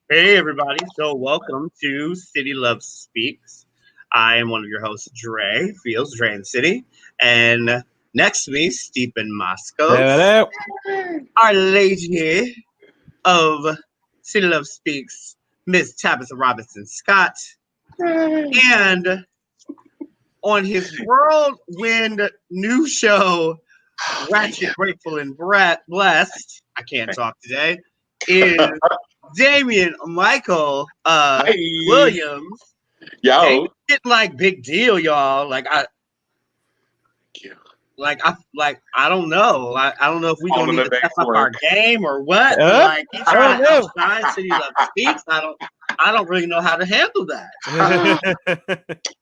Hey, everybody. So, welcome to City Love Speaks. I am one of your hosts, Dre, Fields, Dre and City. And next to me, Stephen Moscos, Hello. our lady of City Love Speaks, Miss Tabitha Robinson Scott. And on his whirlwind new show, Thank you. Ratchet, Grateful, and Blessed, I can't talk today, is Damian Michael Hey, Williams. Damien's yo. getting like big deal, y'all. Thank you. I don't know. I don't know if we All gonna in need the to day's step up our work. game or what, but Huh? like he's I trying don't to know. outshine City Love Speaks. I don't really know how to handle that.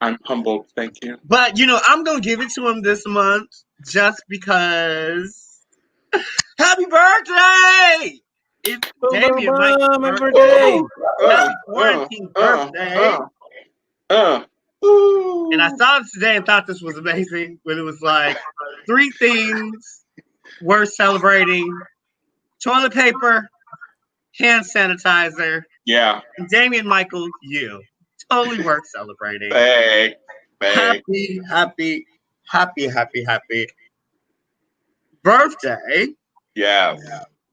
I'm humbled. Thank you. But I'm gonna give it to him this month just because. Happy birthday! It's Boom, boom, Damian Michael's boom, happy birthday. birthday. Woo! Uh, Happy uh, quarantine uh, birthday. uh, uh. And I Woo. saw it today and thought this was amazing, but it was like three things worth celebrating: toilet paper, hand sanitizer, Yeah. and Damian Michael, you. Totally worth celebrating. Thanks. Thanks. Happy, happy, happy birthday. Yes.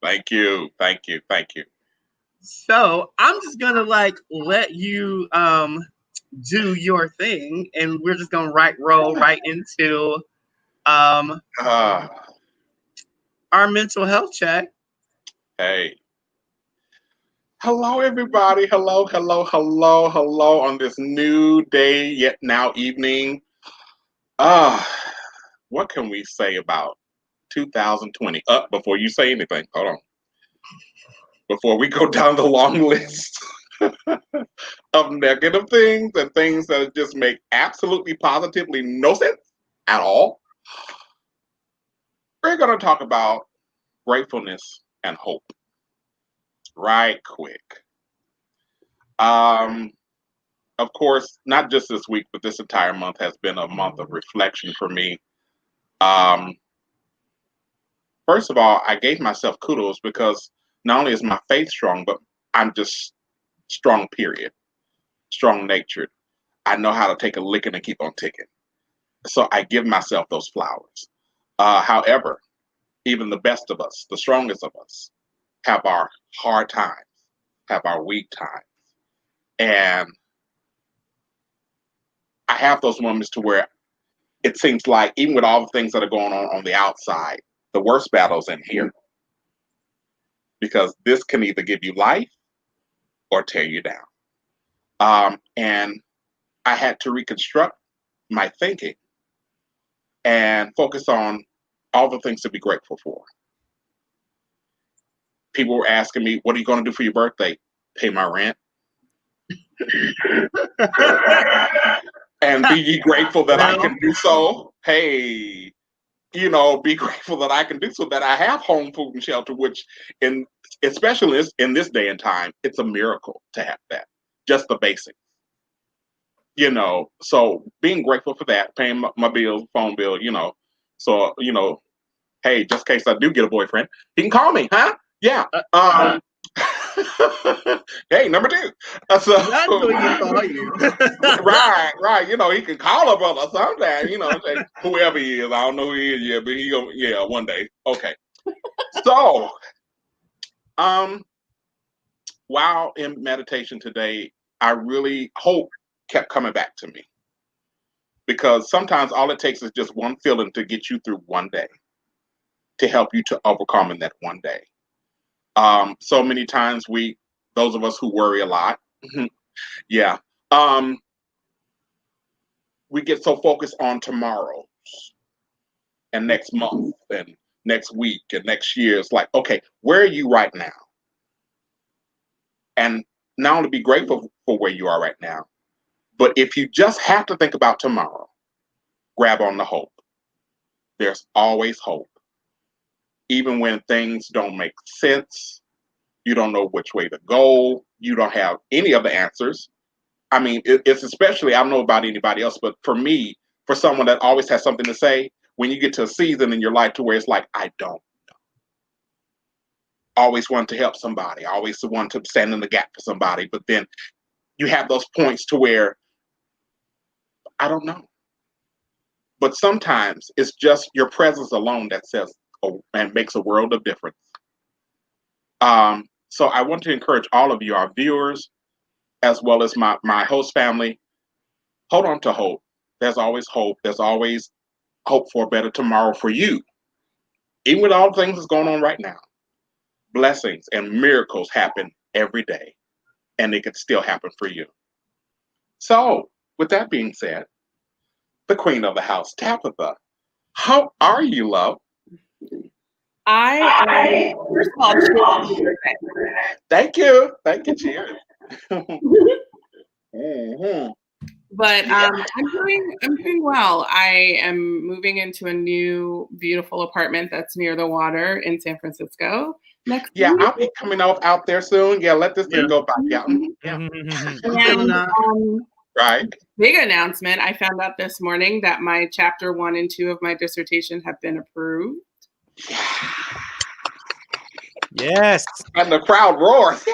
Thank you. Thank you. Thank you. So I'm just gonna let you do your thing, and we're just gonna roll right into um Uh, our mental health check. hey. Hello, everybody. Hello, hello, hello, hello on this new day, yet now evening. Ah, what can we say about 2020? Before you say anything, hold on. Before we go down the long list of negative things and things that just make absolutely positively no sense at all, we're going to talk about gratefulness and hope right quick. Um, of course, not just this week, but this entire month has been a month of reflection for me. Um, First of all, I gave myself kudos because not only is my faith strong, but I'm just strong, period. Strong natured. I know how to take a licking and keep on ticking. So I give myself those flowers. However, even the best of us, the strongest of us, have our hard times, have our weak times. And I have those moments to where it seems like, even with all the things that are going on the outside, the worst battle's in here because this can either give you life or tear you down. And I had to reconstruct my thinking and focus on all the things to be grateful for. People were asking me, "What are you going to do for your birthday?" Pay my rent and be ye grateful that I Well, can do so. Hey, be grateful that I can do so, that I have home, food, and shelter, which, in especially in this day and time, it's a miracle to have that. Just the basics. So being grateful for that, paying my bill, phone bill, so hey, just in case I do get a boyfriend, he can call me, huh? Yeah. uh, um Hey, number two. So not until he can call you. right, he can call a brother sometime, say, whoever he is, I don't know who he is yet, but he go, yeah, one day. Okay. So um while in meditation today, I really hope kept coming back to me, because sometimes all it takes is just one feeling to get you through one day, to help you to overcome in that one day. So many times those of us who worry a lot, yeah, um, we get so focused on tomorrow and next month and next week and next year. It's like, okay, where are you right now? And not only be grateful for where you are right now, but if you just have to think about tomorrow, grab on the hope. There's always hope. Even when things don't make sense, you don't know which way to go, you don't have any of the answers. I mean, it's especially, I don't know about anybody else, but for me, for someone that always has something to say, when you get to a season in your life to where it's like, I don't. always want to help somebody, always the one to stand in the gap for somebody. But then you have those points to where, I don't know. But sometimes it's just your presence alone that says and makes a world of difference. So I want to encourage all of you, our viewers, as well as my host family, hold on to hope. There's always hope. There's always hope for a better tomorrow for you. Even with all the things that's going on right now, blessings and miracles happen every day, and they could still happen for you. So, with that being said, the queen of the house, Tabitha, how are you, love? I first of all, Thank you. Thank you, cheers. Mm-hmm. But I'm doing well. I am moving into a new beautiful apartment that's near the water in San Francisco next week. I'll be coming out there soon. Yeah, let this thing go by. Yeah. And, right. Big announcement. I found out this morning that my chapter 1 and 2 of my dissertation have been approved. Yes. And the crowd roars.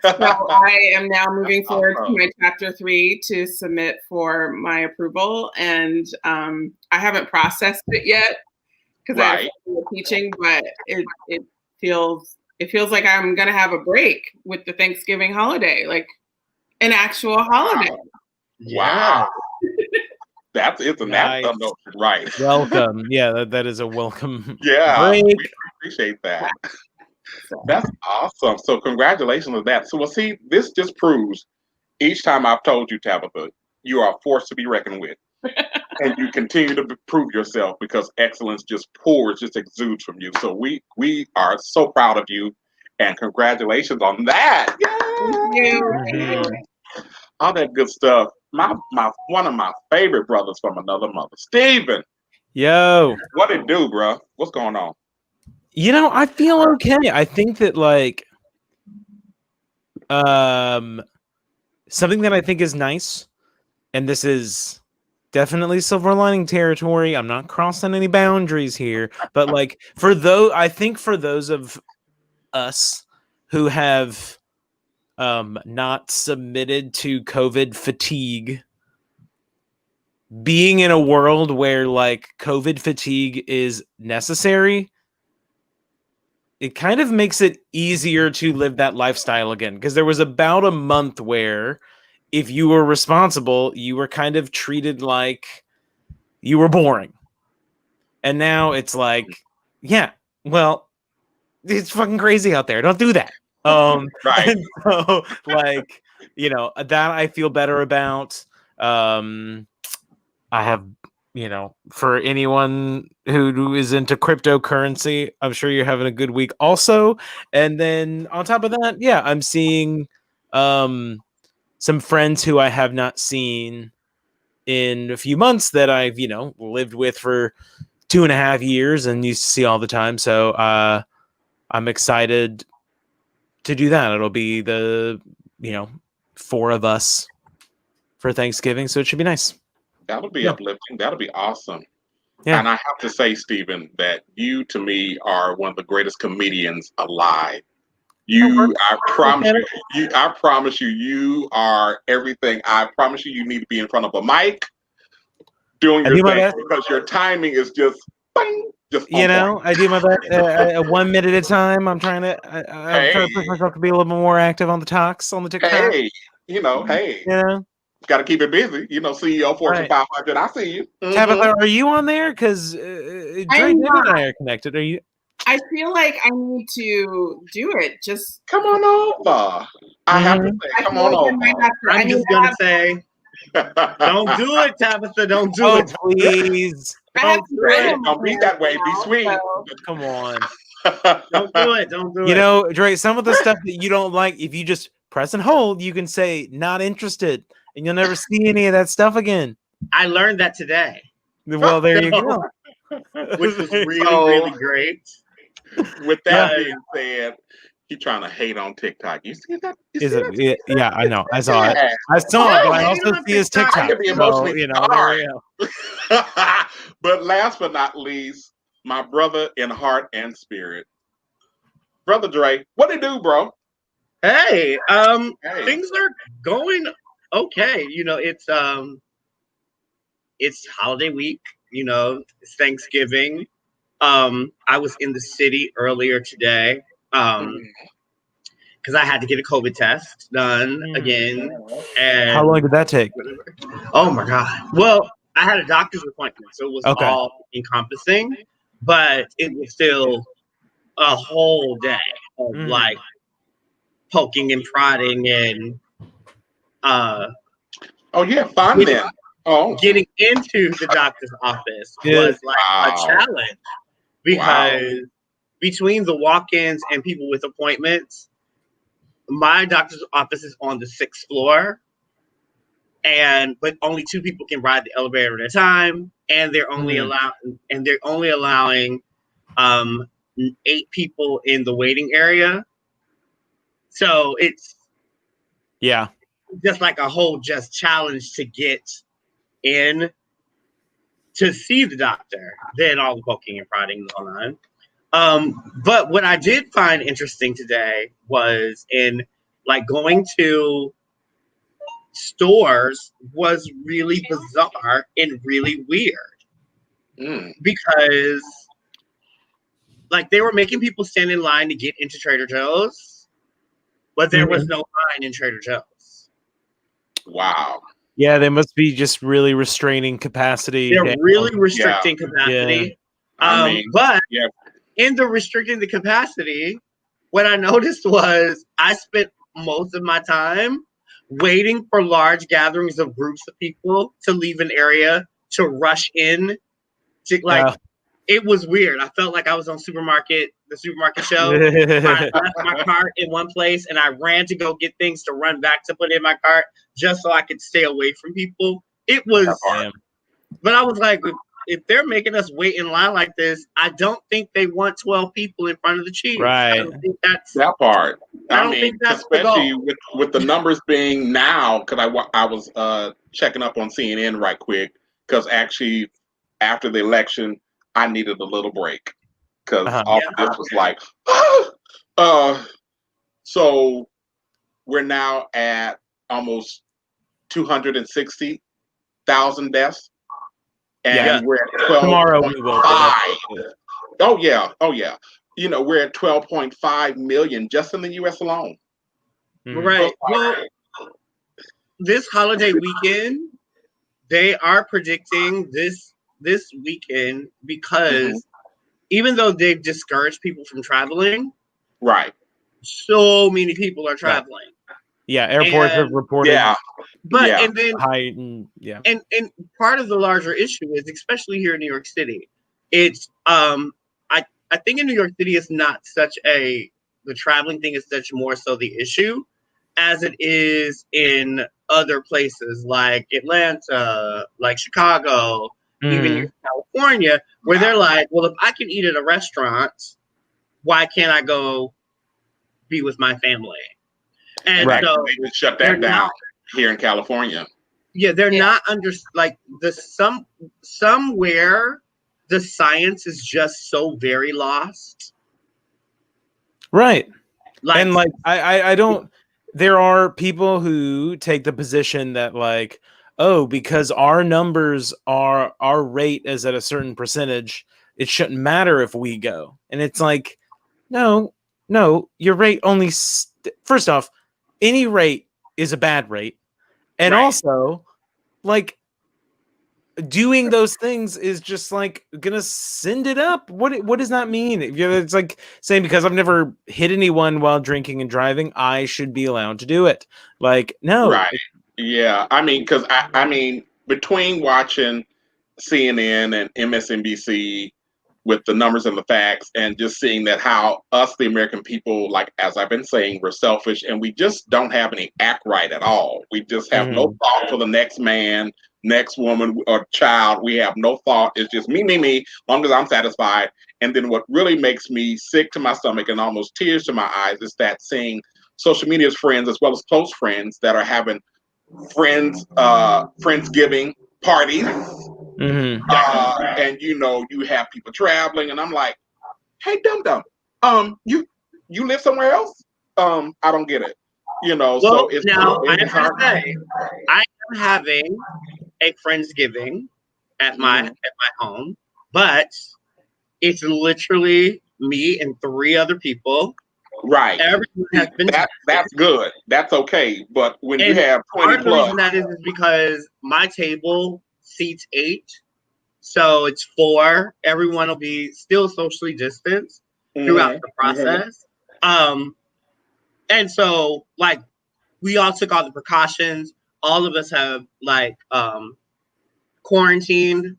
So I am now moving forward to my chapter 3 to submit for my approval, and I haven't processed it yet because I'm teaching, but it feels like I'm gonna have a break with the Thanksgiving holiday, like an actual holiday. Wow. It's an nice. Right. Welcome. Yeah, that is a welcome. Yeah, break. We appreciate that. That's awesome. So congratulations on that. So we'll see, this just proves each time I've told you, Tabitha, you are a force to be reckoned with. And you continue to prove yourself because excellence just exudes from you. So we are so proud of you and congratulations on that. Yay! Thank you. All that good stuff. One of my favorite brothers from another mother, Steven. Yo. What it do, bro? What's going on? I feel okay. I think that something that I think is nice, and this is definitely silver lining territory. I'm not crossing any boundaries here, but for those of us who have not submitted to COVID fatigue, being in a world where COVID fatigue is necessary, it kind of makes it easier to live that lifestyle again. Because there was about a month where if you were responsible, you were kind of treated like you were boring. And now it's yeah, well, it's fucking crazy out there. Don't do that. Right. So that I feel better about. I have, for anyone who is into cryptocurrency, I'm sure you're having a good week also. And then on top of that, I'm seeing some friends who I have not seen in a few months that I've, lived with for 2.5 years and used to see all the time. So I'm excited to do that. It'll be the, 4 of us for Thanksgiving. So it should be nice. That'll be uplifting. That'll be awesome. Yeah. And I have to say, Steven, that you to me are one of the greatest comedians alive. I promise you, you are everything. I promise you, you need to be in front of a mic doing your thing because your timing is just, bang, I do my best 1 minute at a time. I'm trying to push myself to be a little bit more active on the talks on the TikTok. Got to keep it busy. CEO Fortune 500. I see you. Mm-hmm. Tabitha, are you on there? Because Dre and I are connected. Are you? I feel like I need to do it. Just come on over. I have to say, come on over. I'm just going to say, don't do it, Tabitha. Don't do it. Please. Don't do it. Don't be that way. Be sweet. Come on. Don't do it. Don't do it. Dre, some of the stuff that you don't like, if you just press and hold, you can say not interested. And you'll never see any of that stuff again. I learned that today. Well, there you go. Which was really great. With that being said, he's trying to hate on TikTok. You see that? Yeah, I know. I saw it. I saw it, but I also see his TikTok. I can be emotionally But last but not least, my brother in heart and spirit, Brother Dre, what it do, bro? Hey, Hey. things are going okay. It's holiday week. It's Thanksgiving. I was in the city earlier today. Because I had to get a COVID test done again. And how long did that take? Oh my God. Well, I had a doctor's appointment, so it was Okay. all encompassing, but it was still a whole day of like poking and prodding and Oh yeah, fun then. Oh, getting into the doctor's office Good. was like a challenge because between the walk-ins and people with appointments, my doctor's office is on the 6th floor, but only 2 people can ride the elevator at a time, and they're only allowing 8 people in the waiting area. So it's just like a whole challenge to get in to see the doctor. Then all the poking and prodding going on. But what I did find interesting today was in like going to stores was really bizarre and really weird because like they were making people stand in line to get into Trader Joe's, but there was no line in Trader Joe's. Wow. Yeah, they must be just really restraining capacity. They're really restricting capacity. Yeah. But in the restricting the capacity, what I noticed was I spent most of my time waiting for large gatherings of groups of people to leave an area to rush in to it was weird. I felt like I was on the supermarket show. I left my cart in one place and I ran to go get things to run back to put in my cart just so I could stay away from people. It was, but I was like, if they're making us wait in line like this, I don't think they want 12 people in front of the cheese. Right. I don't think that's that part. I mean, especially with the numbers being now, because I was checking up on CNN right quick, because actually after the election, I needed a little break because all of this was like, so we're now at almost 260,000 deaths, and we're at 12. Tomorrow we will. Oh yeah. We're at 12.5 million just in the U.S. alone. Right. Well, this holiday weekend, they are predicting this weekend because even though they've discouraged people from traveling, so many people are traveling. Yeah, airports have reported. And part of the larger issue is, especially here in New York City, it's I think in New York City it's not such the traveling thing is such more so the issue as it is in other places like Atlanta, like Chicago, even California, where they're like, well, if I can eat at a restaurant, why can't I go be with my family? And so they just shut that down here in California. Yeah, they're not like somewhere the science is just so very lost. Right. And I don't, there are people who take the position that like, oh, because our numbers our rate is at a certain percentage, it shouldn't matter if we go. And it's like, no, your rate only, first off, any rate is a bad rate. And also, like, doing those things is just like gonna send it up. What does that mean? It's like saying because I've never hit anyone while drinking and driving, I should be allowed to do it. Like, no. Right. Yeah. I mean, because I mean, between watching CNN and MSNBC with the numbers and the facts, and just seeing that how us, the American people, like as I've been saying, we're selfish and we just don't have any act right at all. We just have no thought for the next man, next woman or child. We have no thought. It's just me, as long as I'm satisfied. And then what really makes me sick to my stomach and almost tears to my eyes is that seeing social media's friends as well as close friends that are having friendsgiving parties. And you have people traveling, and I'm like, hey, dum-dum, you live somewhere else? I don't get it. You know, Well, so it's now I it's am going hard. to say I am having a Friendsgiving at my home, but it's literally me and 3 other people. Right. Everyone has been That's tested. good. That's okay. But when you And have part 20 of the plus, reason that is because my table seats 8, so it's 4. Everyone will be still socially distanced throughout the process. And so like we all took all the precautions. All of us have like quarantined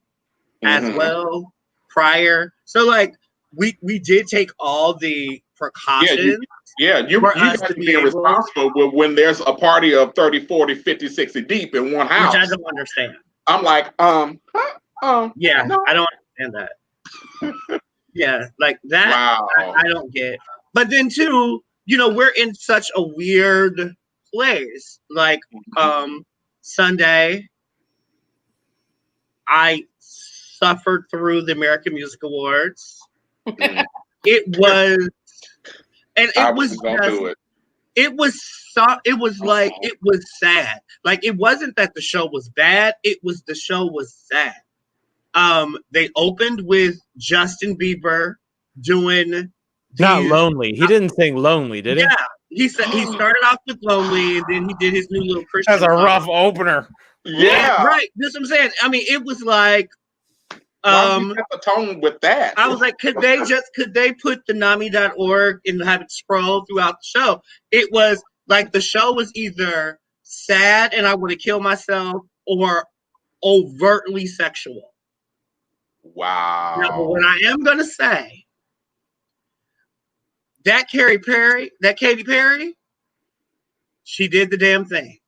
as well prior. So like we did take all the yeah, precautions you for you us guys to are be being able, responsible when there's a party of 30, 40, 50, 60 deep in one which I house. don't understand. I'm like, Yeah, no. I don't understand that. Yeah, like that Wow. I don't get. But then too, you know, we're in such a weird place. Like Sunday, I suffered through the American Music Awards. It was, and I it was wasn't gonna just, do it. it was it was like, it was sad. Like it wasn't that the show was bad, it was the show was sad. They opened with Justin Bieber doing Not these, Lonely. He didn't sing Lonely, did he? yeah, he said he started off with Lonely and then he did his new little That's Christian a song. rough opener. Yeah. Right, that's what I'm saying. I mean, it was like Why would you set the tone with that? I was like, could they put the NAMI.org and have it scroll throughout the show? It was like the show was either sad and I want to kill myself or overtly sexual. Now, but Wow. what I am gonna say, that Katy Perry, she did the damn thing.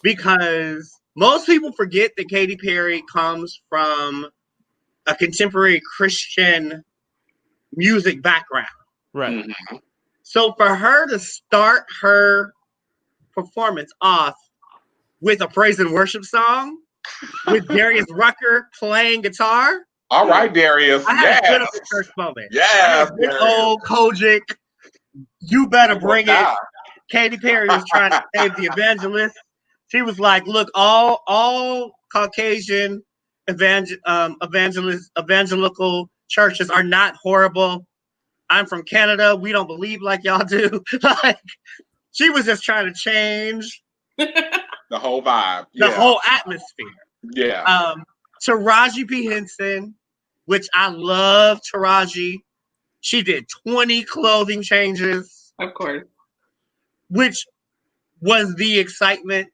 Because most people forget that Katy Perry comes from a contemporary Christian music background. Right. So for her to start her performance off with a praise and worship song with Darius Rucker playing guitar, All right, Darius. I had a good old church moment. I had Yes, a good Darius. old Kojic, you better bring it. God. Katy Perry was trying to save the evangelist. She was like, look, all Caucasian evangelical churches are not horrible. I'm from Canada. We don't believe like y'all do. Like, she was just trying to change The whole vibe. the whole atmosphere. Yeah. Taraji P. Henson, which I love Taraji. She did 20 clothing changes. Of course. Which was the excitement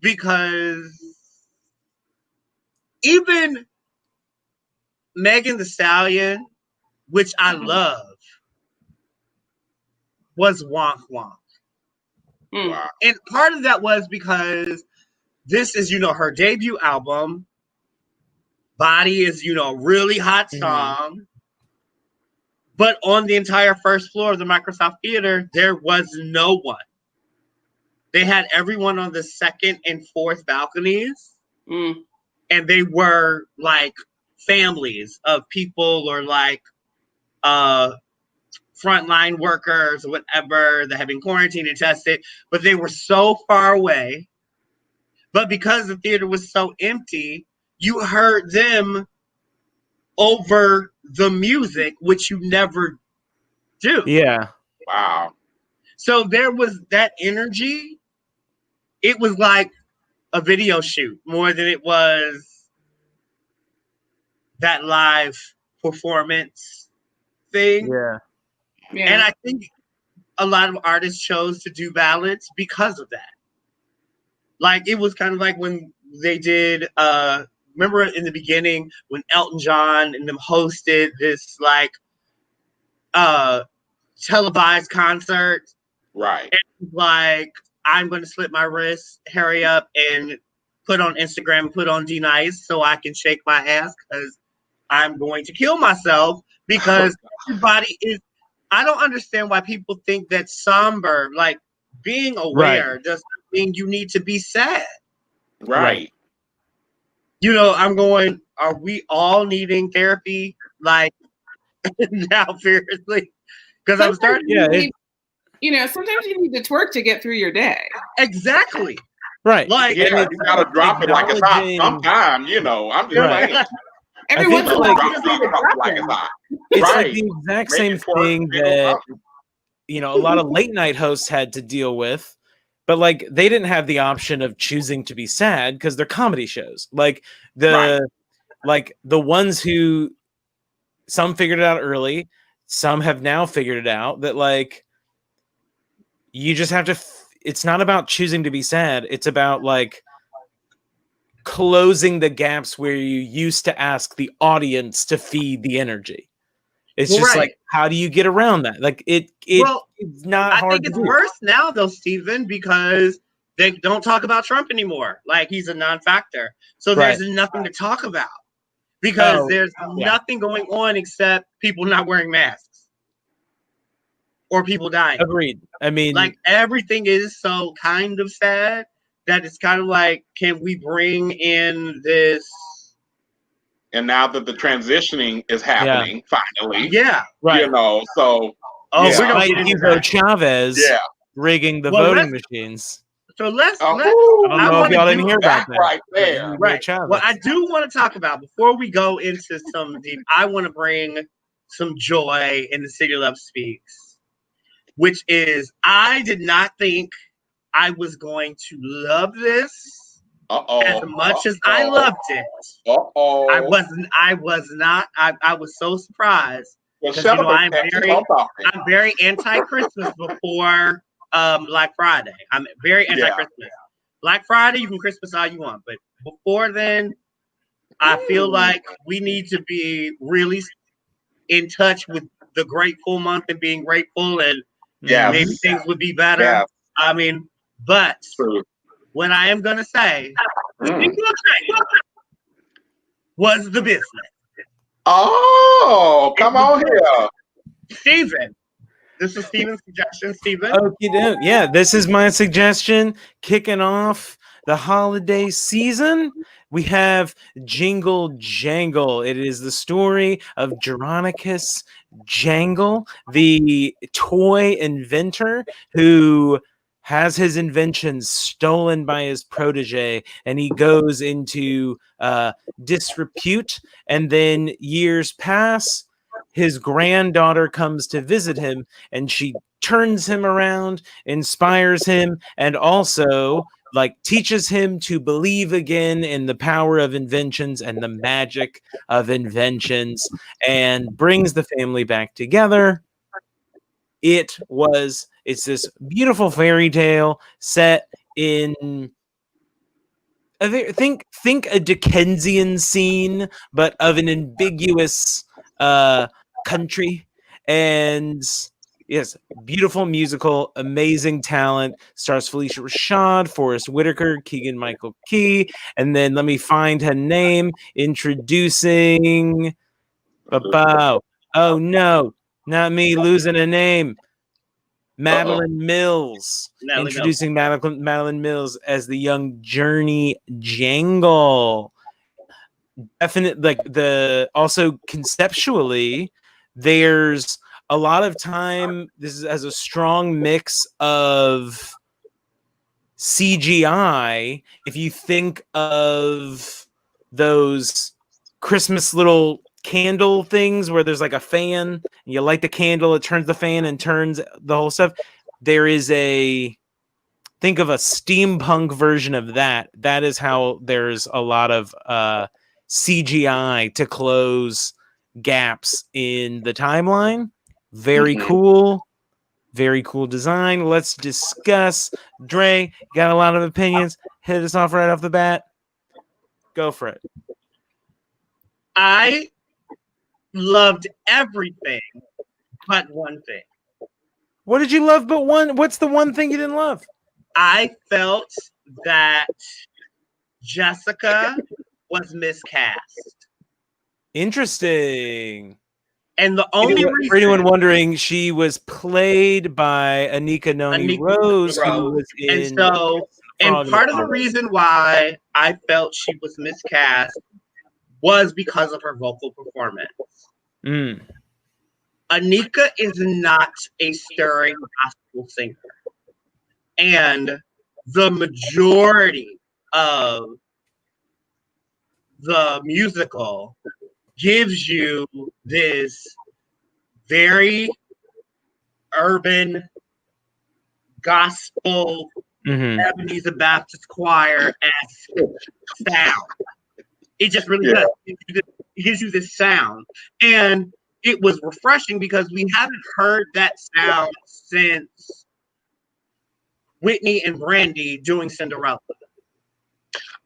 because even Megan Thee Stallion, which I love, was wonk wonk. Wow. And part of that was because this is, her debut album. Body is, a really hot song. But on the entire first floor of the Microsoft Theater, there was no one. They had everyone on the second and fourth balconies. And they were like families of people or like frontline workers or whatever that had been quarantined and tested, but they were so far away. But because the theater was so empty, you heard them over the music, which you never do. Yeah. Wow. So there was that energy. It was like a video shoot more than it was that live performance thing. Yeah. And I think a lot of artists chose to do ballads because of that. Like it was kind of like when they did remember in the beginning when Elton John and them hosted this like televised concert. Right. And like I'm gonna slip my wrist, hurry up and put on Instagram, put on D Nice so I can shake my ass because I'm going to kill myself because everybody is. I don't understand why people think that somber, like being aware, doesn't mean you need to be sad. Right. I'm going, are we all needing therapy? Like now, seriously, Because I'm starting. Sometimes you need to twerk to get through your day. Exactly. Right. Like, yeah, you gotta drop it like it's hot sometime, I'm just saying. Every once in a while, you just need to drop it like it's hot. It's Right. like the exact same thing that a lot of late night hosts had to deal with, but like they didn't have the option of choosing to be sad because they're comedy shows. Like the ones who some figured it out early, some have now figured it out that like you just have to. It's not about choosing to be sad. It's about like closing the gaps where you used to ask the audience to feed the energy. It's just like, how do you get around that? Like it's not hard. I think it's worse now though, Stephen, because they don't talk about Trump anymore. Like he's a non-factor. So there's nothing to talk about because there's nothing going on except people not wearing masks or people dying. Agreed. I mean, like everything is so kind of sad that it's kind of like, can we bring in this? And now that the transitioning is happening, finally, so we're gonna get Hugo Chavez, rigging the voting machines. So let's. I don't know if y'all didn't hear about that. Right there, right? What I do want to talk about before we go into some deep, I want to bring some joy in the City Love Speaks, which is I did not think I was going to love this. As much as I loved it, I was not. I was so surprised because I'm very anti-Christmas before Black Friday. I'm very anti-Christmas. Black Friday, you can Christmas all you want, but before then, I feel like we need to be really in touch with the grateful month and being grateful, and maybe things would be better. Yeah. I mean, but. True. What I am going to say was the business. Oh, come on here. Stephen. This is Stephen's suggestion, Stephen. Okay, yeah, this is my suggestion. Kicking off the holiday season, we have Jingle Jangle. It is the story of Geronicus Jangle, the toy inventor who has his inventions stolen by his protege, and he goes into disrepute, and then years pass. His granddaughter comes to visit him, and she turns him around, inspires him, and also teaches him to believe again in the power of inventions and the magic of inventions, and brings the family back together. It's this beautiful fairy tale set in think a Dickensian scene, but of an ambiguous country. And yes, beautiful musical, amazing talent. Stars Felicia Rashad, Forrest Whitaker, Keegan Michael Key, and then let me find her name. Introducing oh no, not me losing a name. Madeline Mills. Introducing Madeline Mills as the young Journey Jangle. Definitely, also conceptually, there's a lot of time. This has a strong mix of CGI. If you think of those Christmas little candle things where there's like a fan and you light the candle, it turns the fan and turns the whole stuff. There is think of a steampunk version of that. That is how there's a lot of CGI to close gaps in the timeline. Very cool design. Let's discuss. Dre, got a lot of opinions. Hit us off right off the bat. Go for it. I loved everything but one thing. What did you love but one? What's the one thing you didn't love? I felt that Jessica was miscast. Interesting. And the only reason, for anyone wondering, she was played by Anika Noni Rose, who was in. And part of the reason why I felt she was miscast was because of her vocal performance. Anika is not a stirring gospel singer. And the majority of the musical gives you this very urban gospel Ebenezer Baptist choir-esque sound. It just really does. It gives you this sound. And it was refreshing because we haven't heard that sound since Whitney and Brandy doing Cinderella.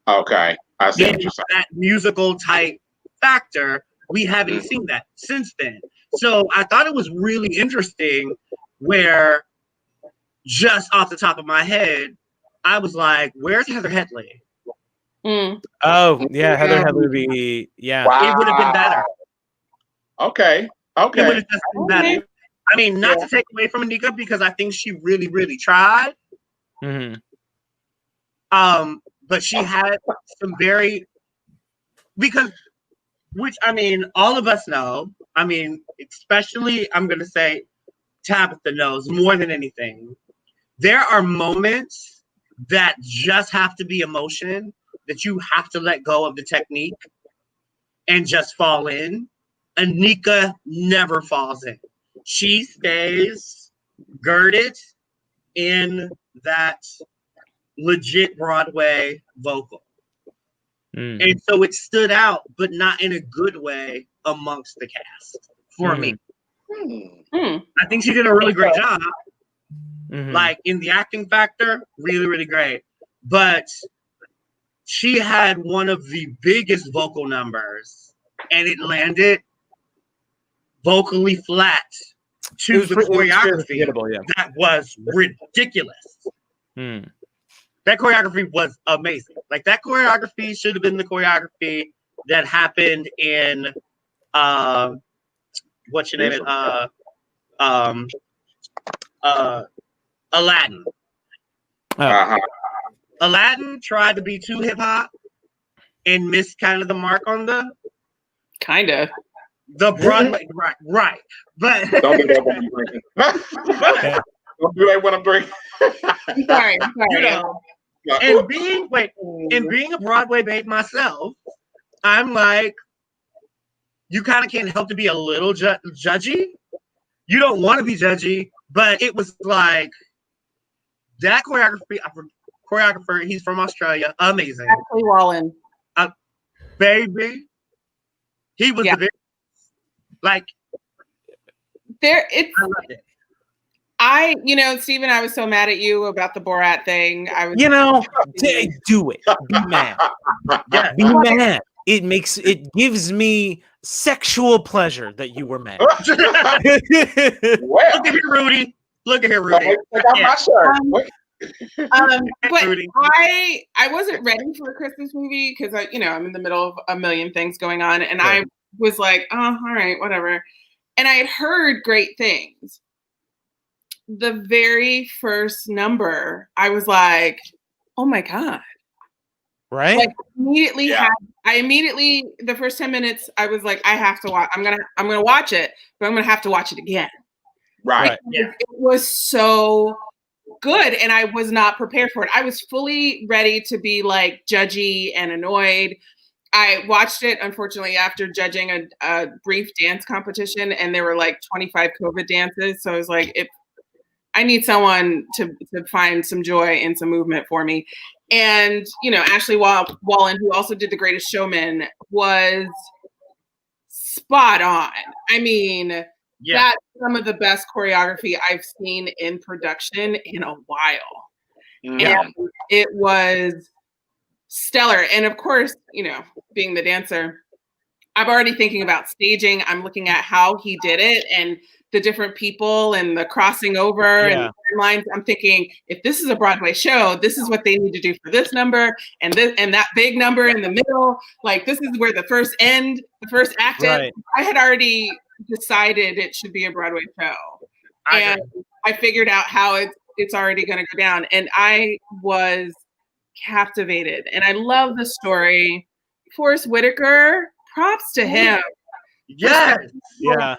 Okay. I see what you're saying. That musical type factor, we haven't seen that since then. So I thought it was really interesting where just off the top of my head, I was like, where's Heather Headley? Oh, yeah, Heather Headley would be, It would have been better. Okay. It would have just been better. I mean, not to take away from Anika because I think she really, really tried. But she had some very, which I mean, all of us know. I mean, especially I'm gonna say Tabitha knows more than anything. There are moments that just have to be emotion, that you have to let go of the technique and just fall in. Anika never falls in. She stays girded in that legit Broadway vocal. And so it stood out, but not in a good way amongst the cast for me. I think she did a really great job. Like in the acting factor, really, really great. But she had one of the biggest vocal numbers, and it landed vocally flat to the choreography. That was ridiculous. That choreography was amazing. Like that choreography should have been the choreography that happened in what's your name? Aladdin. Aladdin tried to be too hip hop and missed kind of the mark on the Broadway, right. But don't do that when I'm drinking. Don't do that when I'm drinking. Sorry. You know, and being a Broadway babe myself, I'm like, you kind of can't help to be a little judgy. You don't want to be judgy, but it was like that choreographer. He's from Australia, amazing. Ashley Wallen, baby, he was the big, like there. I loved it. Stephen, I was so mad at you about the Borat thing. I was, do it. Be mad. Be mad. It gives me sexual pleasure that you were mad. Look at here, Rudy. Look at here, Rudy. Take out my shirt. But I wasn't ready for a Christmas movie because I'm in the middle of a million things going on, and I was like, oh, all right, whatever. And I had heard great things. The very first number, I was like, oh my God. Right? Like immediately the first 10 minutes, I was like, I have to watch. I'm gonna watch it, but I'm gonna have to watch it again. Right. It was so good, and I was not prepared for it. I was fully ready to be like judgy and annoyed. I watched it, unfortunately, after judging a brief dance competition, and there were like 25 COVID dances. So I was like, I need someone to find some joy and some movement for me. And, Ashley Wallen, who also did The Greatest Showman, was spot on. I mean, that's some of the best choreography I've seen in production in a while. And it was stellar. And of course, being the dancer, I'm already thinking about staging. I'm looking at how he did it and the different people and the crossing over and lines. I'm thinking, if this is a Broadway show, this is what they need to do for this number and this and that big number in the middle. Like this is where the first act is. I had already decided it should be a Broadway show, and I figured out how it's already going to go down, and I was captivated. And I love the story. Forrest Whitaker, props to him. Yes.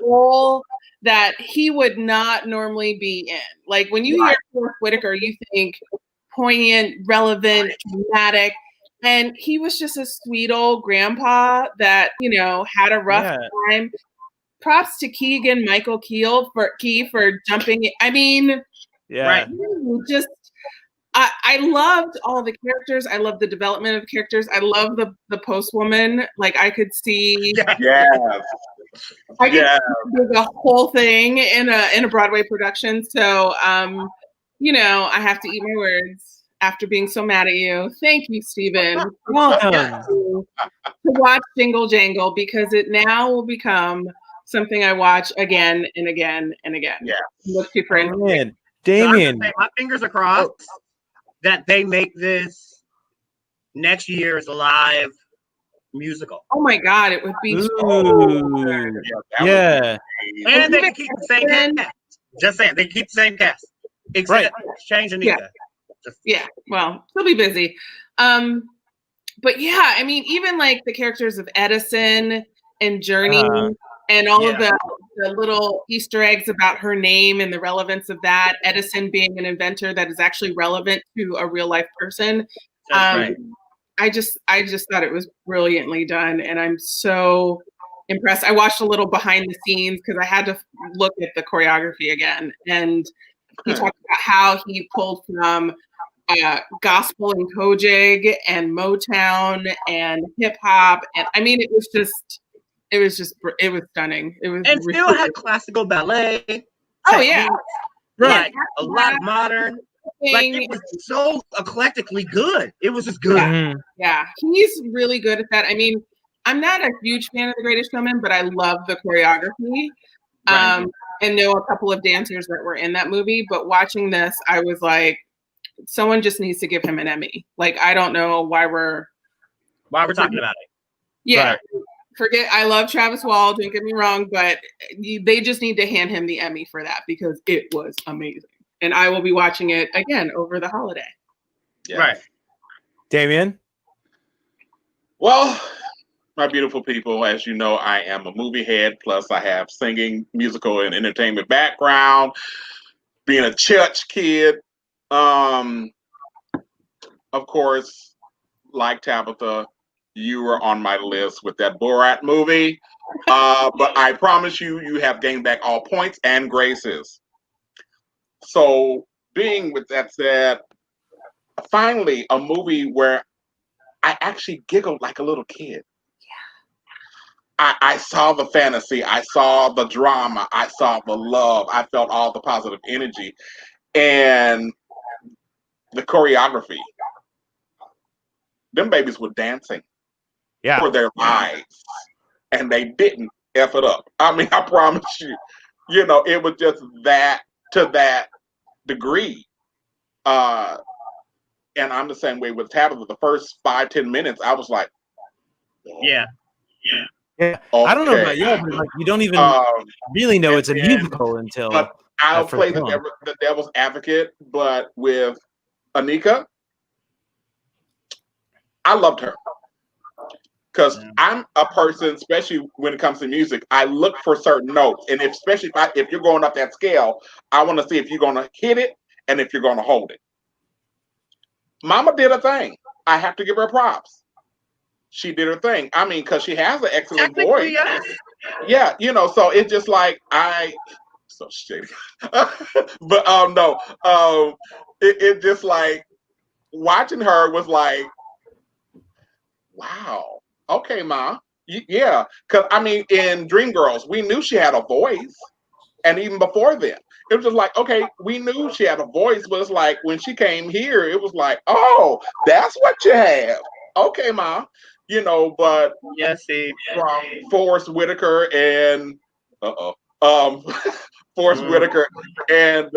Whole that he would not normally be in. Like when you hear Forrest Whitaker, you think poignant, relevant, dramatic. And he was just a sweet old grandpa that, you know, had a rough time. Props to Keegan Michael Key for jumping in. I mean, just I loved all the characters. I loved the development of characters. I love the postwoman. Like I could see I could do the whole thing in a Broadway production. So you know, I have to eat my words after being so mad at you. Thank you, Stephen. Welcome. To watch Jingle Jangle because it now will become something I watch again and again and again. Yeah. Look to friends. Damien. So my fingers are crossed that they make this next year's live musical. Oh my God, it would be And they can keep the same cast. Just saying, they keep the same cast. Except change Anika. Yeah, well, she'll be busy. But yeah, I mean, even like the characters of Edison and Journey and all of the little Easter eggs about her name and the relevance of that. Edison being an inventor that is actually relevant to a real life person. I just thought it was brilliantly done, and I'm so impressed. I watched a little behind the scenes because I had to look at the choreography again, and he talked about how he pulled from gospel and Kojig and Motown and hip hop, and I mean, it was stunning. It was and still had classical ballet. Oh yeah, like a lot of modern. Like it was so eclectically good. It was just good. Yeah, he's really good at that. I mean, I'm not a huge fan of The Greatest Showman, but I love the choreography. And know a couple of dancers that were in that movie. But watching this, I was like, someone just needs to give him an Emmy. Like, I don't know why we're talking about it. Yeah. Forget, I love Travis Wall, don't get me wrong, but they just need to hand him the Emmy for that because it was amazing. And I will be watching it again over the holiday. Yeah. Right. Damien? Well, my beautiful people, as you know, I am a movie head, plus I have singing, musical, and entertainment background. Being a church kid, of course, like Tabitha, you were on my list with that Borat movie. But I promise you, you have gained back all points and graces. So, being with that said, finally, a movie where I actually giggled like a little kid. I saw the fantasy, I saw the drama, I saw the love, I felt all the positive energy, and the choreography. Them babies were dancing for their lives, and they didn't F it up. I mean, I promise you, you know, it was just that to that degree. And I'm the same way with Tabitha. The first 5-10 minutes, I was like, yeah. Okay. I don't know about you, but like, you don't even really know it's a musical until. But I'll play the devil's advocate, but with Anika, I loved her. Because I'm a person, especially when it comes to music, I look for certain notes. And especially if you're going up that scale, I want to see if you're going to hit it and if you're going to hold it. Mama did a thing. I have to give her props. She did her thing. I mean, because she has an excellent voice. Yeah, you know, so it's just like so shady. But no, it just like watching her was like, wow, okay, Ma. Yeah, because I mean, in Dreamgirls, we knew she had a voice, and even before then, it was just like, okay, we knew she had a voice, but it's like when she came here, it was like, oh, that's what you have. Okay, Ma. You know, but from Forrest Whitaker and Forrest Whitaker and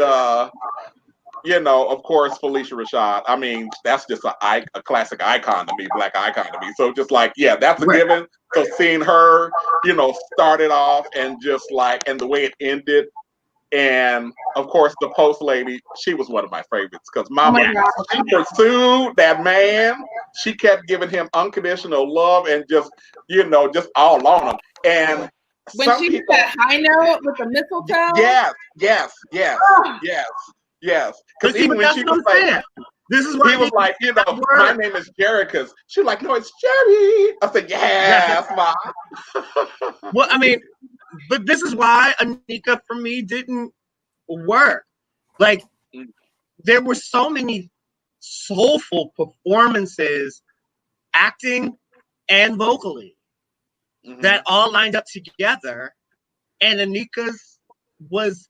you know, of course, Felicia Rashad. I mean, that's just a classic icon to me, black icon to me. So just like, yeah, that's a given. So seeing her, you know, started off and just like, and the way it ended. And of course, the post lady, she was one of my favorites because Mama, she pursued that man. She kept giving him unconditional love and just, you know, just all on him. And When some she hit people, that high note with the mistletoe. yes. But Because see, even but when that's she what was I'm like, saying. This is why he was like, my word. name is Jerica. She was like, no, it's Jerry. I said, yes, Ma. Well, I mean, but this is why Anika for me didn't work. Like, there were so many soulful performances, acting and vocally, that all lined up together, and Anika's was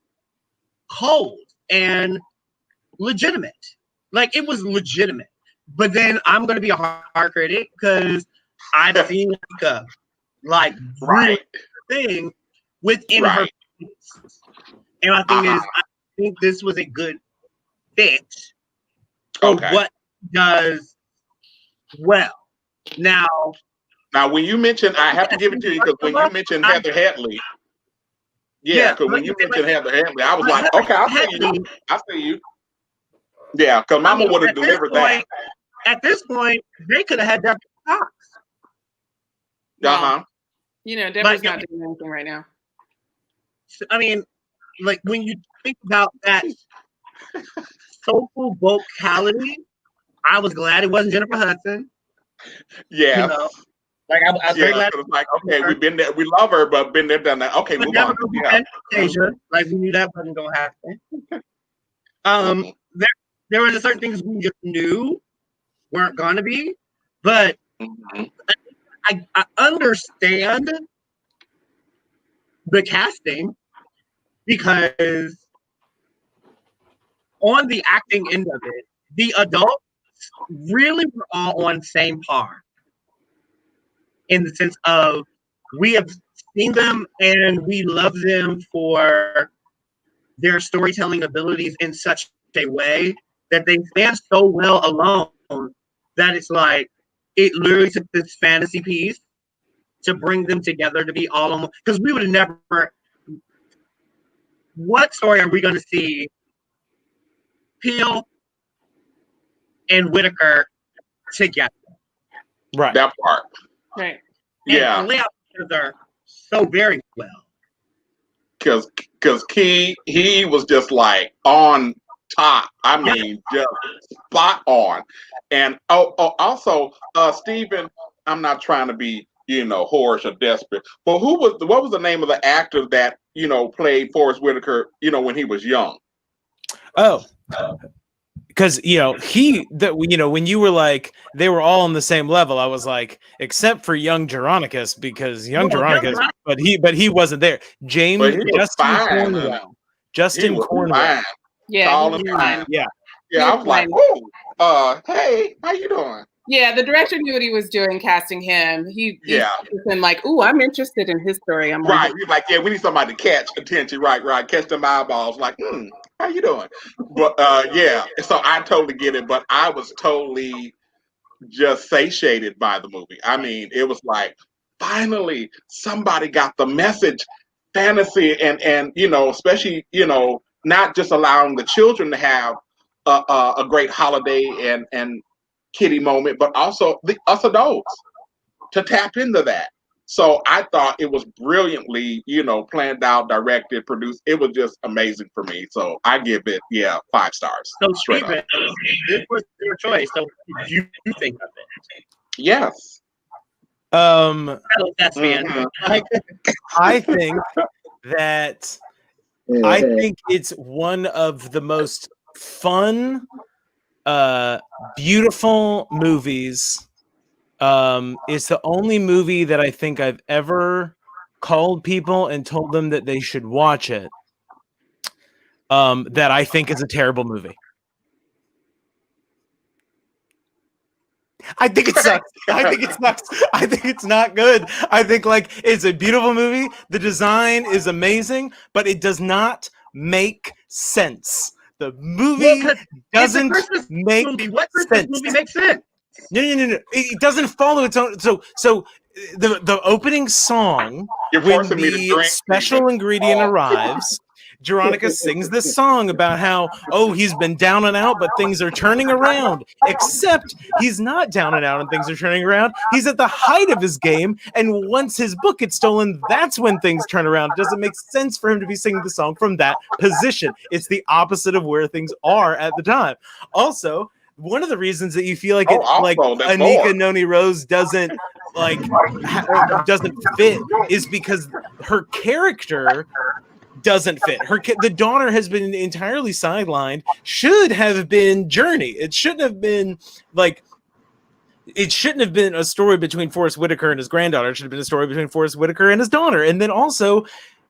cold and legitimate. Like, it was legitimate. But then I'm going to be a hard critic because I've seen Anika like really thing within her face. And my thing is, I think this was a good fit for what does well. Now, when you mentioned, I have to give it to you because when you mentioned Heather Headley, because when you mentioned Heather Headley, I was like, okay, I see you. Yeah, because Mama would have delivered that. At this point, they could have had Deborah Cox. Deborah's not doing anything right now. I mean, like when you think about that soulful vocality, I was glad it wasn't Jennifer Hudson. Yeah. Like I was very glad. It's like, okay, we've been there, we love her, but been there, done that. Okay, move on. Asia, like we knew that wasn't gonna happen. There were certain things we just knew weren't gonna be, but I understand the casting because on the acting end of it, the adults really were all on same par in the sense of we have seen them and we love them for their storytelling abilities in such a way that they stand so well alone that it's like it literally took this fantasy piece to bring them together to be all almost, because we would have never. What story are we going to see Peel and Whitaker together? Right. That part. Right. Yeah. And lay out together so very well. Because he was just like on top. I mean, just spot on. And also, Stephen, I'm not trying to be, whorish or desperate, but what was the name of the actor that, played Forrest Whitaker, when he was young? Oh, because when you were like they were all on the same level, I was like, except for young Geronicus, because Geronicus, but he wasn't there. Justin Cornwell. Yeah, tall and fine. Yeah. I was like, hey, how you doing? Yeah, the director knew what he was doing casting him. He's been like, I'm interested in his story. I'm right. He's like, we need somebody to catch attention. Right. Catch them eyeballs. Like, how you doing? But so I totally get it. But I was totally just satiated by the movie. I mean, it was like, finally somebody got the message. Fantasy and especially not just allowing the children to have a great holiday and kiddie moment, but also us adults to tap into that. So I thought it was brilliantly, planned out, directed, produced. It was just amazing for me. So I give it, 5 stars. So Stephen, this was your choice. So what did you think of it? Yes. That's I think that it's one of the most fun, beautiful movies. It's the only movie that I think I've ever called people and told them that they should watch it. That I think is a terrible movie. I think it sucks. I think it sucks. I think it's not good. I think it's a beautiful movie. The design is amazing, but it does not make sense. The movie doesn't make sense. What Christmas movie makes sense? No. It doesn't follow its own. So the opening song, when the special ingredient arrives, Veronica sings this song about how, he's been down and out, but things are turning around. Except he's not down and out and things are turning around. He's at the height of his game, and once his book gets stolen, that's when things turn around. It doesn't make sense for him to be singing the song from that position. It's the opposite of where things are at the time. Also, one of the reasons that you feel like Anika Noni Rose doesn't doesn't fit is because her character doesn't fit. The daughter has been entirely sidelined. Should have been Journey. It shouldn't have been a story between Forrest Whitaker and his granddaughter. It should have been a story between Forrest Whitaker and his daughter. And then also,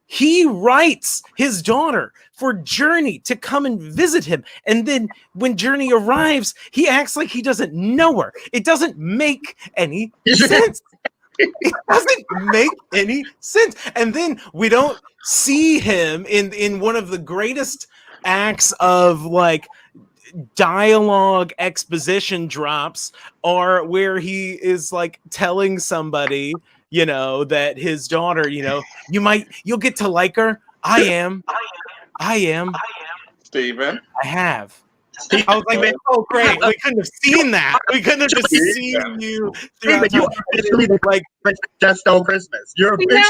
he writes his daughter for Journey to come and visit him. And then when Journey arrives, he acts like he doesn't know her. It doesn't make any sense. It doesn't make any sense. And then we don't see him in one of the greatest acts of dialogue exposition drops, or where he is telling somebody, that his daughter, you'll get to like her. I am. Steven. I have. I was like, oh great, we couldn't have seen that. We couldn't have just seen you. Just stole Christmas. You're a bitch.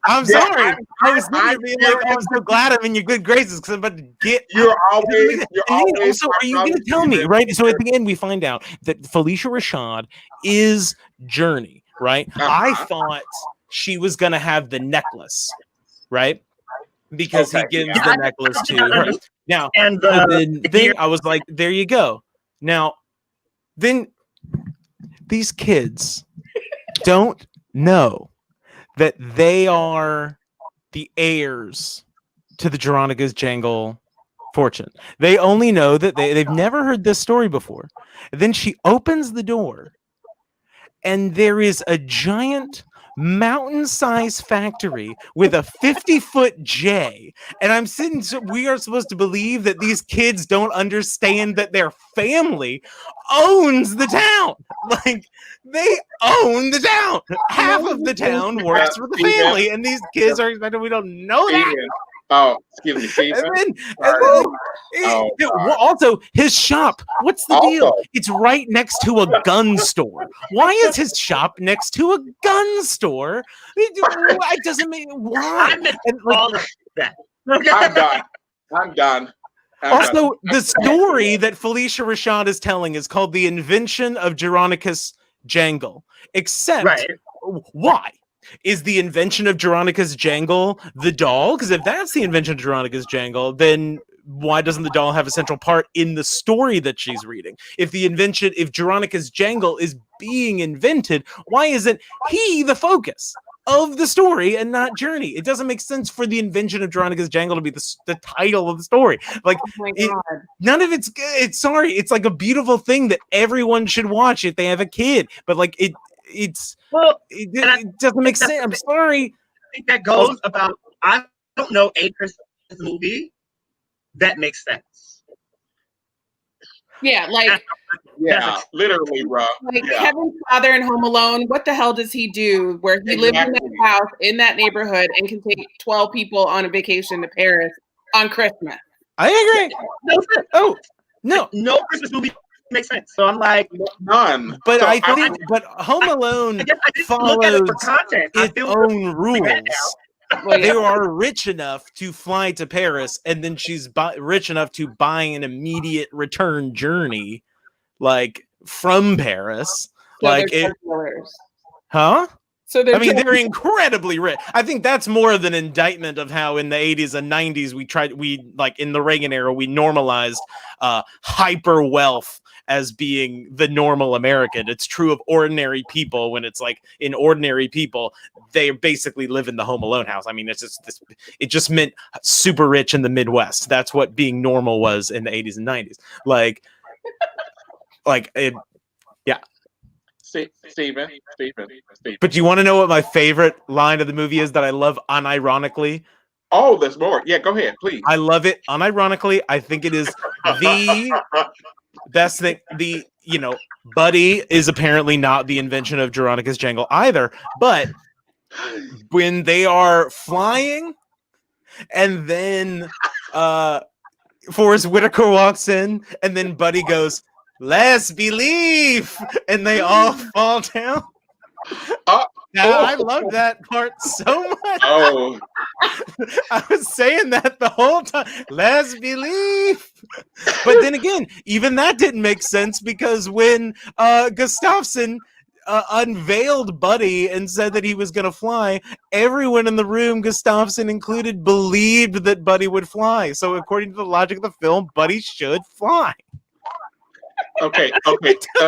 I'm sorry. I was literally I'm so glad I'm in your good graces because I'm about to get. You're always. Also, are you going to tell me, right? So at the end, we find out that Felicia Rashad is Journey, right? I thought she was going to have the necklace, right? Because he gives the necklace to her. Now, and then I was like, there you go. Now, then these kids don't know that they are the heirs to the Jeronicas Jangle fortune. They only know that they've never heard this story before. And then she opens the door, and there is a giant mountain-sized factory with a 50-foot J, and I'm sitting. So we are supposed to believe that these kids don't understand that their family owns the town. They own the town. Half of the town works for the family, and these kids are. We don't know that. Oh, excuse me, Steven. Also, his shop. What's the deal? It's right next to a gun store. Why is his shop next to a gun store? It doesn't make why. I'm done. Also, the story that Felicia Rashad is telling is called "The Invention of Jeronicas Jangle." Except, why? Is the invention of Jeronicas Jangle the doll? Because if that's the invention of Jeronicas Jangle, then why doesn't the doll have a central part in the story that she's reading? If Jeronicas Jangle is being invented, why isn't he the focus of the story and not Journey? It doesn't make sense for the invention of Jeronicas Jangle to be the title of the story. None of it's good. It's like a beautiful thing that everyone should watch if they have a kid, but it doesn't make sense. I'm sorry. I think that goes about. I don't know a Christmas movie that makes sense. Yeah, literally, bro. Kevin's father in Home Alone. What the hell does he do? Where he lives in that house in that neighborhood and can take 12 people on a vacation to Paris on Christmas. I agree. No Christmas movie makes sense. So I'm like, none. But so but Home Alone follows its own rules. They are rich enough to fly to Paris, and then she's rich enough to buy an immediate return journey, from Paris. Huh? So they're incredibly rich. I think that's more of an indictment of how in the 80s and 90s in the Reagan era, we normalized hyper wealth as being the normal American. It's true of ordinary people when it's in ordinary people, they basically live in the Home Alone house. I mean, it just meant super rich in the Midwest. That's what being normal was in the 80s and 90s. Yeah. Steven. But do you want to know what my favorite line of the movie is that I love unironically? Oh, there's more. Yeah, go ahead, please. I love it unironically. I think it is the best thing. Buddy is apparently not the invention of Jeronicas Jangle either. But when they are flying and then Forrest Whitaker walks in, and then Buddy goes, "Let's believe," and they all fall down. I love that part so much. Oh, I was saying that the whole time. Let's believe. But then again, even that didn't make sense because when Gustafsson unveiled Buddy and said that he was going to fly, everyone in the room, Gustafsson included, believed that Buddy would fly. So according to the logic of the film, Buddy should fly. okay.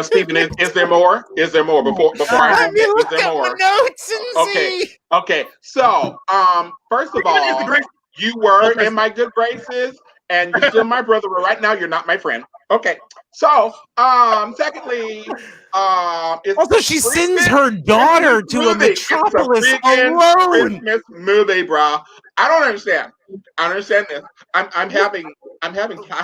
Stephen, is there more? Is there more before I mean, is look there at more? my notes and Okay. see. Okay. So, first of all, you were in my good graces, and you're still my brother. But right now, you're not my friend. Okay. So, secondly, also she sends her daughter to a metropolis alone. Christmas movie, bro. I don't understand. I understand this. I'm having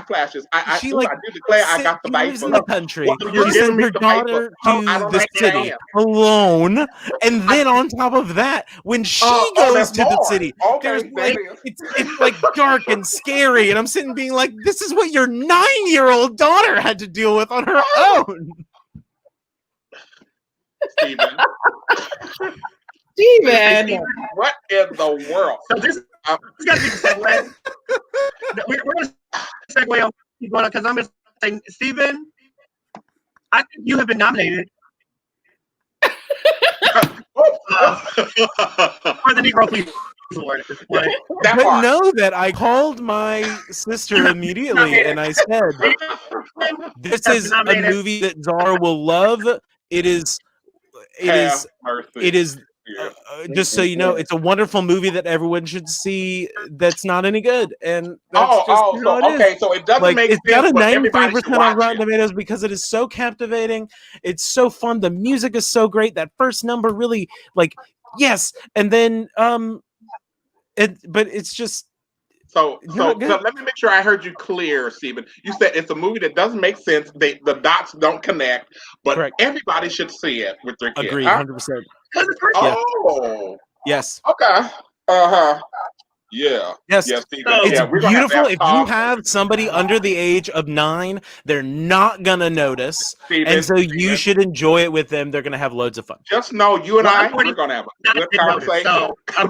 flashes. I do declare I got the she bite. lives in the country. You're She giving sends me her the bite. daughter I to don't the city understand. alone, and then on top of that, when she goes to the city, there's like it's like dark and scary, and I'm sitting being like, this is what your 9-year-old daughter had to deal with on her own. Steven. Steven. What in the world? So this got to be the segue. We're going to segue on because I'm going to say, Steven, I think you have been nominated for the Negro Police Award at this point. But know that I called my sister immediately and I said, this is a movie that Zara will love. It is just so you know, it's a wonderful movie that everyone should see that's not any good. And that's so it doesn't make sense. It's got a 93% on Rotten Tomatoes because it is so captivating. It's so fun. The music is so great. That first number really, like, yes. And then but it's just so let me make sure I heard you clear, Steven. You said it's a movie that doesn't make sense. The dots don't connect, but correct. Everybody should see it with their kids. Agree, 100%. Oh, yes. Okay. Yeah. Yes. Steven. It's we're beautiful. If you have somebody under the age of 9, they're not gonna notice, and so you should enjoy it with them. They're gonna have loads of fun. Just know you and we're gonna have a good conversation. So I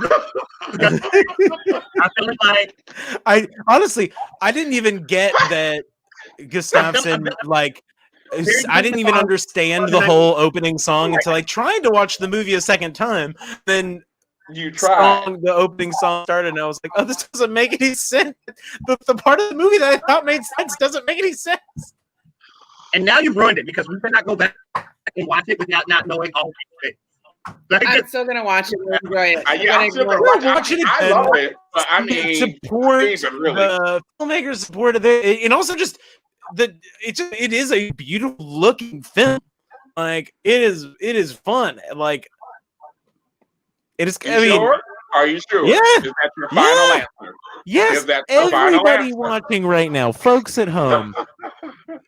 feel like I didn't even get that Gustafsson like. I didn't even understand the whole opening song until I tried to watch the movie a second time. Then you tried. The opening song started, and I was like, "Oh, this doesn't make any sense." The part of the movie that I thought made sense doesn't make any sense. And now you've ruined it because we cannot go back and watch it without not knowing all things. I'm still gonna watch it and enjoy it. I'm still gonna watch it again. I love it, but I mean, support the filmmakers, support of it, and also just. It is a beautiful looking film. Like it is fun. Like it is. Sure? Are you sure? Yeah. Is that your final answer? Yes. Is that everybody watching right now, folks at home,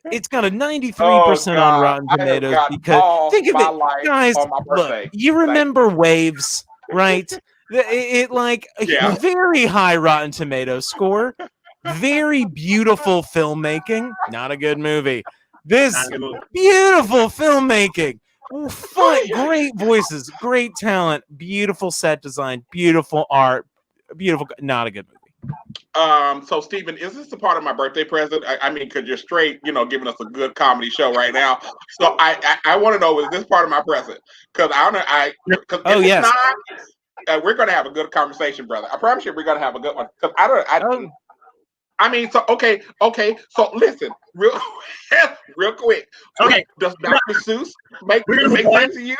it's got a 93% on Rotten Tomatoes because think of it, guys. Look, you remember Waves, right? It like a very high Rotten Tomatoes score. Very beautiful filmmaking. Not a good movie. This beautiful filmmaking. Fun, great voices, great talent, beautiful set design, beautiful art, beautiful. Not a good movie. So Steven, is this the part of my birthday present? I mean, because you're straight, giving us a good comedy show right now. So I want to know, is this part of my present? Because yes. We're gonna have a good conversation, brother. I promise you, we're gonna have a good one. Because I mean, so okay. So listen, real quick. Okay, does Dr. Seuss make sense to you?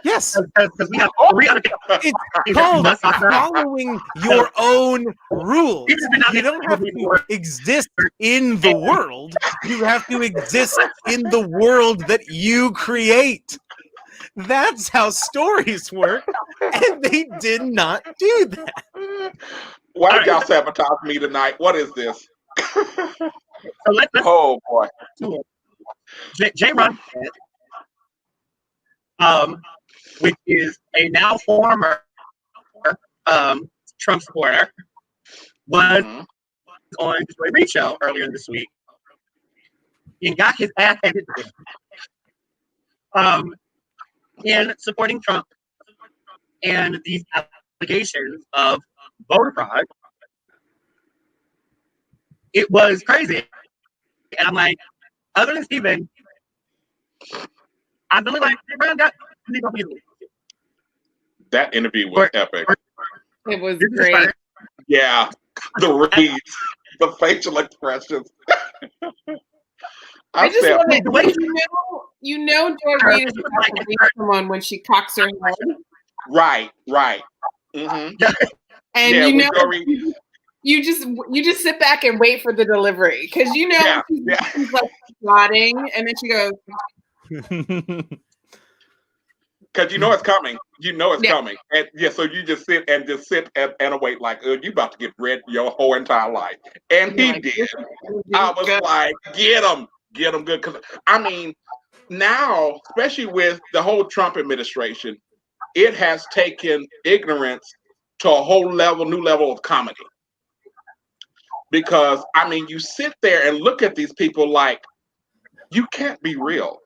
Yes, because we have 3 other. It's called following your own rules. You don't have to exist in the world. You have to exist in the world that you create. That's how stories work, and they did not do that. Why did y'all sabotage me tonight? What is this? So let's oh boy. J. Ron, which is a now former Trump supporter, was on the Joy Reid show earlier this week and got his ass handed to him in supporting Trump and these allegations of voter fraud. It was crazy. And I'm like, other than Stephen, I really like Brown got that interview was epic. It was great. Yeah, the reads, the facial expressions. I just love it. You know, Joy Reid is about to read someone when she cocks her head. Right. Mm-hmm. And you know, you just sit back and wait for the delivery because you know she's like plotting, and then she goes. Because you know it's coming. You know it's coming. And so you just sit and wait like, you about to get read your whole entire life. And he did. I was like, get him good. Because I mean, now, especially with the whole Trump administration, it has taken ignorance to a whole new level of comedy. Because I mean, you sit there and look at these people like, you can't be real.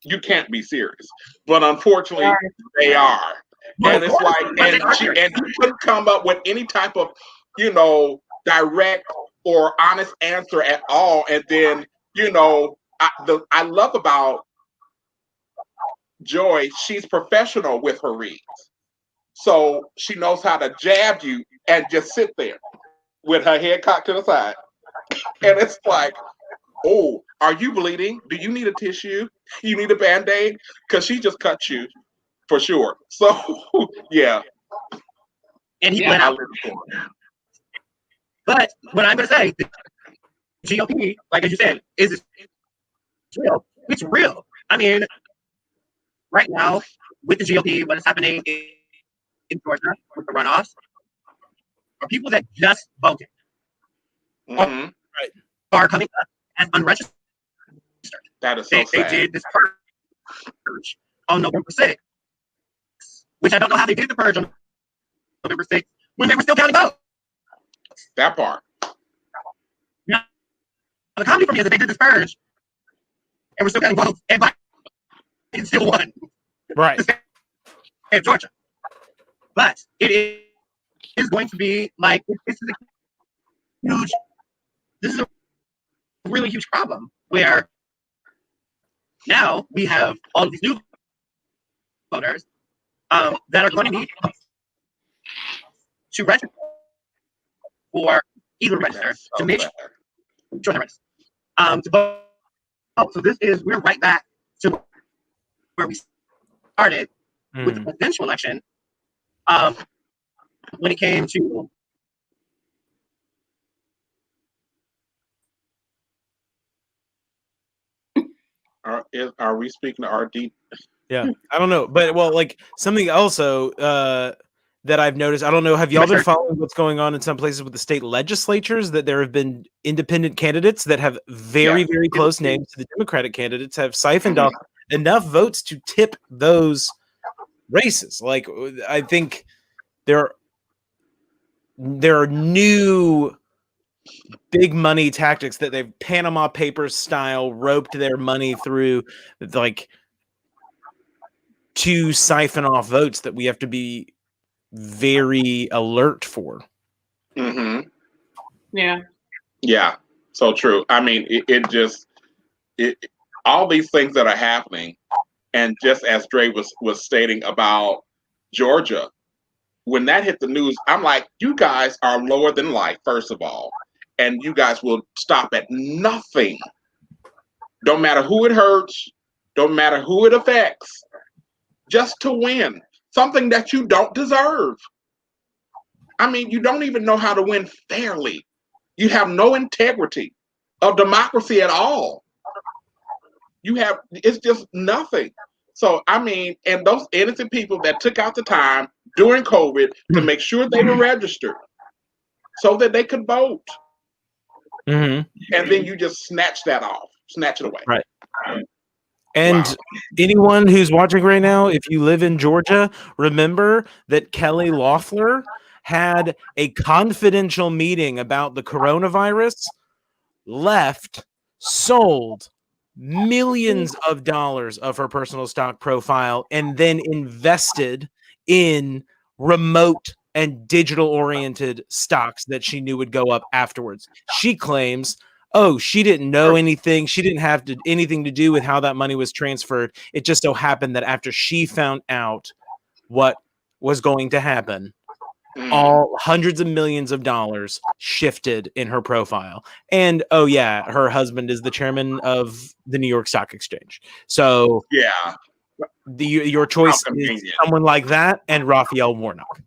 You can't be serious, but unfortunately, they are. And it's like, and he couldn't come up with any type of, direct or honest answer at all. And then, I love about Joy, she's professional with her reads, so she knows how to jab you and just sit there with her head cocked to the side, and it's like, oh, are you bleeding? Do you need a tissue? You need a Band-Aid? Because she just cut you for sure. So, yeah. And he went out. But what I'm going to say, the GOP, like as you said, is real. It's real. I mean, right now, with the GOP, what is happening in Georgia with the runoffs, are people that just voted are coming up as unregistered. That is so sad. They did this purge on November 6th, which I don't know how they did the purge on November 6th when they were still counting votes. That part. Now, the comedy for me is that they did this purge and we're still counting votes and Biden still won. Right. In Georgia. But it is going to be like, this is a really huge problem where now we have all of these new voters that are going to need to register or either register to make sure to vote. So we're right back to where we started with the presidential election when it came to Are we speaking to RD? Yeah, I don't know, but like something also that I've noticed. I don't know. Have y'all been following what's going on in some places with the state legislatures? That there have been independent candidates that have very close names to the Democratic candidates have siphoned off enough votes to tip those races. Like I think there are new big money tactics that they've Panama Papers style roped their money through, like to siphon off votes that we have to be very alert for. Mm-hmm. Yeah, so true. I mean, all these things that are happening, and just as Dre was stating about Georgia, when that hit the news, I'm like, you guys are lower than life, first of all, and you guys will stop at nothing. Don't matter who it hurts, don't matter who it affects, just to win something that you don't deserve. I mean, you don't even know how to win fairly. You have no integrity of democracy at all. It's just nothing. So, I mean, and those innocent people that took out the time during COVID to make sure they were registered so that they could vote. And then you just snatch it away. Right. And anyone who's watching right now, if you live in Georgia, remember that Kelly Loeffler had a confidential meeting about the coronavirus, left, sold millions of dollars of her personal stock profile, and then invested in remote and digital oriented stocks that she knew would go up afterwards. She claims, oh, she didn't know anything. She didn't have anything to do with how that money was transferred. It just so happened that after she found out what was going to happen, all hundreds of millions of dollars shifted in her profile. And oh yeah, her husband is the chairman of the New York Stock Exchange. So yeah, your choice is someone like that and Raphael Warnock.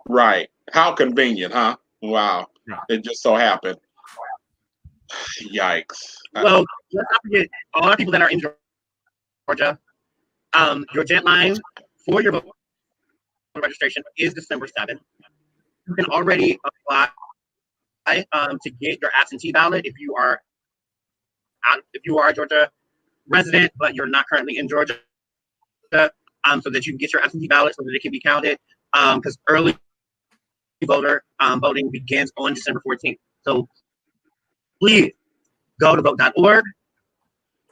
Right. How convenient, huh? Wow. Right. It just so happened. Yikes. Well, let's not forget all our people that are in Georgia. Your deadline for your voter registration is December 7th. You can already apply to get your absentee ballot if you are a Georgia resident, but you're not currently in Georgia, so that you can get your absentee ballot so that it can be counted. Because early voter voting begins on December 14th. So please go to vote.org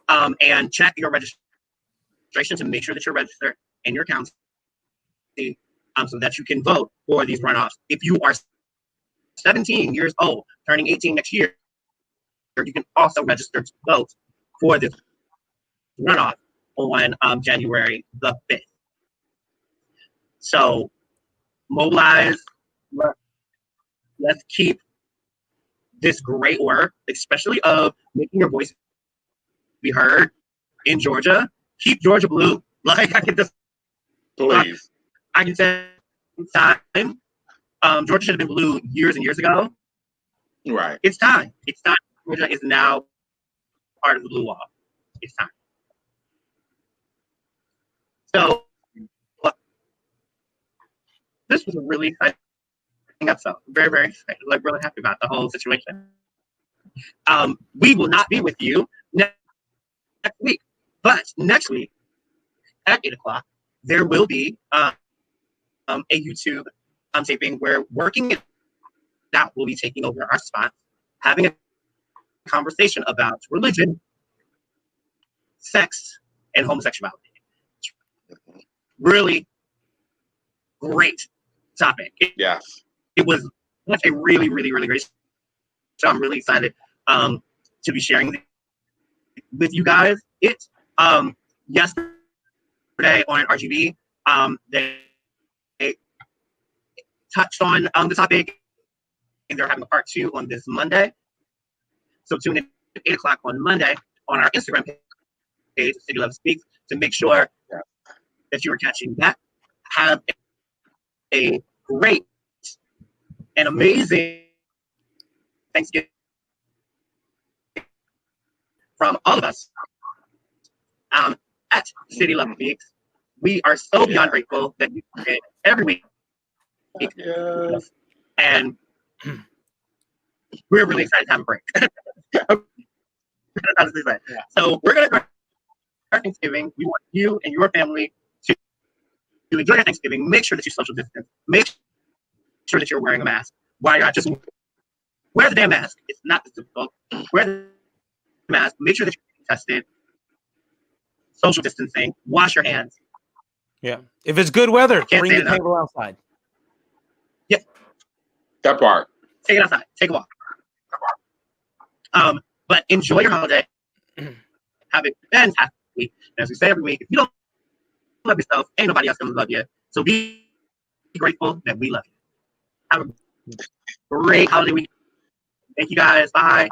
and check your registration to make sure that you're registered in your county, so that you can vote for these runoffs. If you are 17 years old, turning 18 next year, you can also register to vote for this runoff on January the 5th. So mobilize. Let's keep this great work, especially of making your voice be heard in Georgia. Keep Georgia blue. Like I can just, please. I can say time. Georgia should have been blue years and years ago. Right. It's time. It's time. Georgia is now part of the blue wall. It's time. So this was a really exciting episode. Very, very excited. Like really happy about the whole situation. We will not be with you next week, but next week at 8:00 there will be a YouTube taping where Working It Out will be taking over our spot, having a conversation about religion, sex, and homosexuality. Really great topic. Yes. It was a really, really, really great. So I'm really excited to be sharing with you guys. It yesterday on RGB, they touched on the topic, and they're having a part 2 on this Monday. So tune in at 8:00 on Monday on our Instagram page, City Love Speaks, to make sure that you are catching that. Have a great and amazing Thanksgiving from all of us at City Love Speaks. We are so beyond grateful that you get every week. And we're really excited to have a break. So we're going to start Thanksgiving. We want you and your family to enjoy your Thanksgiving. Make sure that you social distance. Make sure that you're wearing a mask. Why not? Just wear the damn mask. It's not this difficult. Wear the mask. Make sure that you're tested. Social distancing. Wash your hands. Yeah. If it's good weather, bring the table outside. Yeah. That part. Take it outside. Take a walk. But enjoy your holiday. Have a fantastic week. And as we say every week, if you don't love yourself, ain't nobody else gonna love you. So be grateful that we love you. Have a great holiday week. Thank you guys. Bye.